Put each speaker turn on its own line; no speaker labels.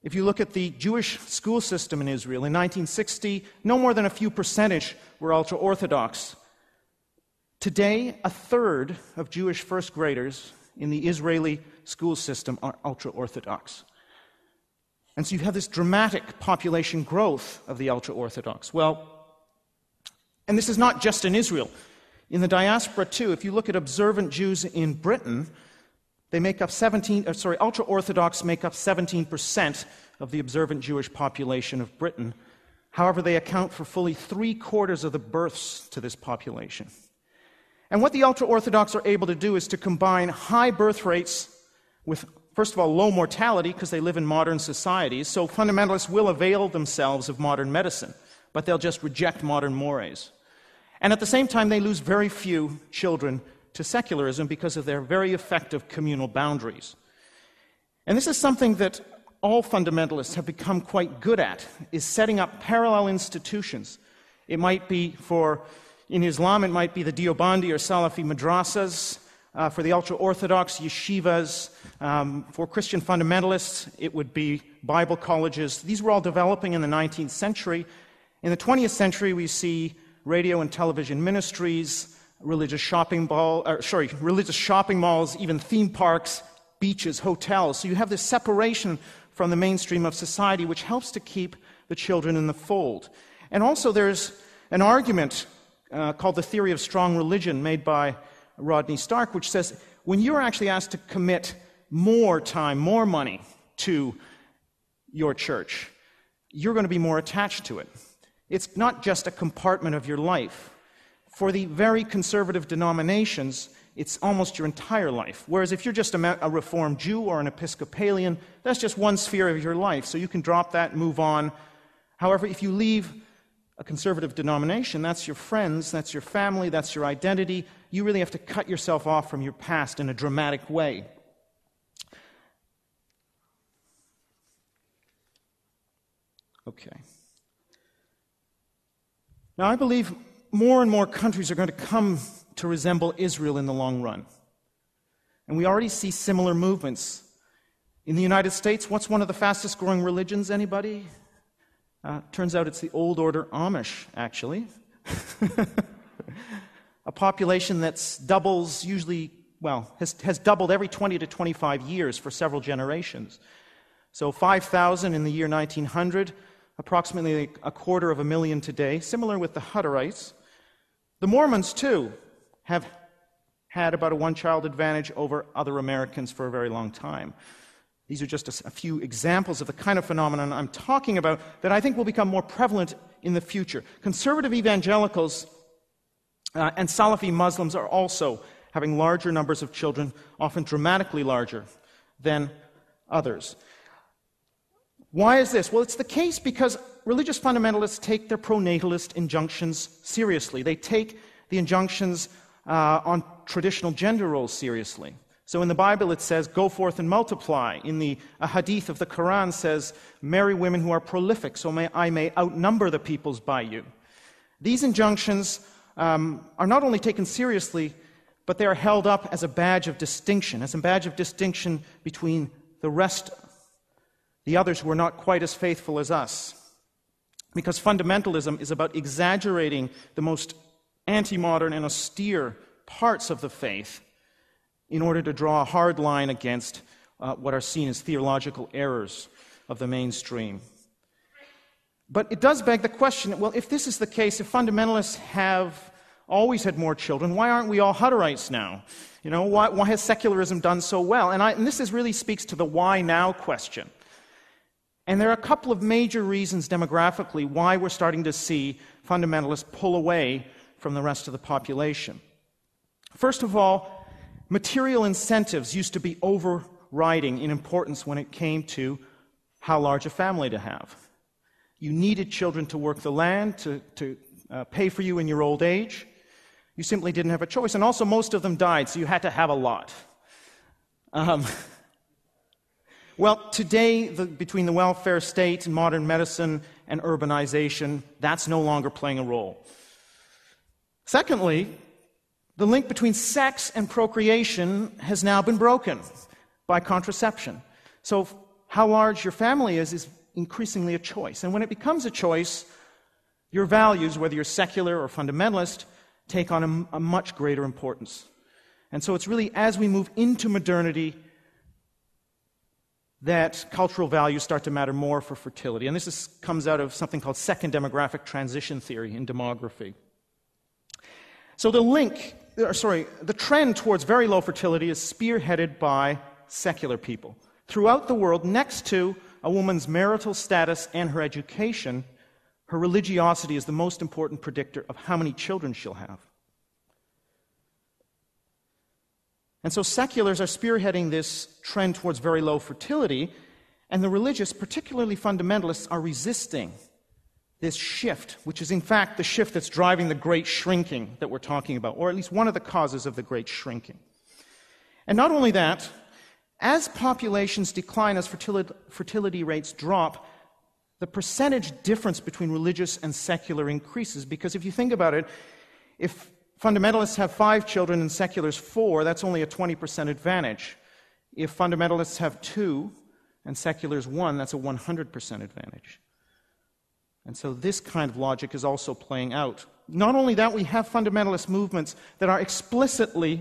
If you look at the Jewish school system in Israel, in 1960, no more than a few percentage were ultra-Orthodox. Today, a third of Jewish first graders in the Israeli school system are ultra-Orthodox. And so you have this dramatic population growth of the ultra-Orthodox. Well, and this is not just in Israel. In the diaspora, too, if you look at observant Jews in Britain, they make up ultra-Orthodox make up 17% of the observant Jewish population of Britain. However, they account for fully 3/4 of the births to this population. And what the ultra-Orthodox are able to do is to combine high birth rates with, first of all, low mortality, because they live in modern societies. So fundamentalists will avail themselves of modern medicine, but they'll just reject modern mores. And at the same time, they lose very few children to secularism because of their very effective communal boundaries. And this is something that all fundamentalists have become quite good at, is setting up parallel institutions. It might be in Islam, it might be the Deobandi or Salafi madrasas. For the ultra-Orthodox, yeshivas. For Christian fundamentalists, it would be Bible colleges. These were all developing in the 19th century. In the 20th century, we see radio and television ministries, religious shopping malls, even theme parks, beaches, hotels. So you have this separation from the mainstream of society, which helps to keep the children in the fold. And also there's an argument called the theory of strong religion made by Rodney Stark, which says when you're actually asked to commit more time, more money to your church, you're going to be more attached to it. It's not just a compartment of your life. For the very conservative denominations, it's almost your entire life. Whereas if you're just a Reformed Jew or an Episcopalian, that's just one sphere of your life, so you can drop that and move on. However, if you leave a conservative denomination, that's your friends, that's your family, that's your identity. You really have to cut yourself off from your past in a dramatic way. Okay. Now, I believe more and more countries are going to come to resemble Israel in the long run. And we already see similar movements. In the United States, what's one of the fastest growing religions, anybody? Turns out it's the old order Amish, actually. A population that's doubles usually, has doubled every 20 to 25 years for several generations. So 5,000 in the year 1900, approximately 250,000 today, similar with the Hutterites. The Mormons, too, have had about a one-child advantage over other Americans for a very long time. These are just a few examples of the kind of phenomenon I'm talking about that I think will become more prevalent in the future. Conservative evangelicals and Salafi Muslims are also having larger numbers of children, often dramatically larger than others. Why is this? Well, it's the case because religious fundamentalists take their pronatalist injunctions seriously. They take the injunctions on traditional gender roles seriously. So in the Bible it says, go forth and multiply. In the hadith of the Quran says, marry women who are prolific, so I may outnumber the peoples by you. These injunctions are not only taken seriously, but they are held up as a badge of distinction, between the others who are not quite as faithful as us. Because fundamentalism is about exaggerating the most anti-modern and austere parts of the faith in order to draw a hard line against what are seen as theological errors of the mainstream. But it does beg the question, well, if this is the case, if fundamentalists have always had more children, why aren't we all Hutterites now? Why has secularism done so well? And this really speaks to the why now question. And there are a couple of major reasons demographically why we're starting to see fundamentalists pull away from the rest of the population. First of all, material incentives used to be overriding in importance when it came to how large a family to have. You needed children to work the land, to pay for you in your old age. You simply didn't have a choice. And also, most of them died, so you had to have a lot. Well, today, between the welfare state and modern medicine and urbanization, that's no longer playing a role. Secondly, the link between sex and procreation has now been broken by contraception. So how large your family is increasingly a choice. And when it becomes a choice, your values, whether you're secular or fundamentalist, take on a much greater importance. And so it's really as we move into modernity that cultural values start to matter more for fertility. And this comes out of something called second demographic transition theory in demography. So the trend towards very low fertility is spearheaded by secular people. Throughout the world, next to a woman's marital status and her education, her religiosity is the most important predictor of how many children she'll have. And so seculars are spearheading this trend towards very low fertility, and the religious, particularly fundamentalists, are resisting this shift, which is in fact the shift that's driving the great shrinking that we're talking about, or at least one of the causes of the great shrinking. And not only that, as populations decline, as fertility rates drop, the percentage difference between religious and secular increases, because if you think about it, if fundamentalists have 5 children and seculars 4, that's only a 20% advantage. If fundamentalists have 2 and seculars 1, that's a 100% advantage. And so this kind of logic is also playing out. Not only that, we have fundamentalist movements that are explicitly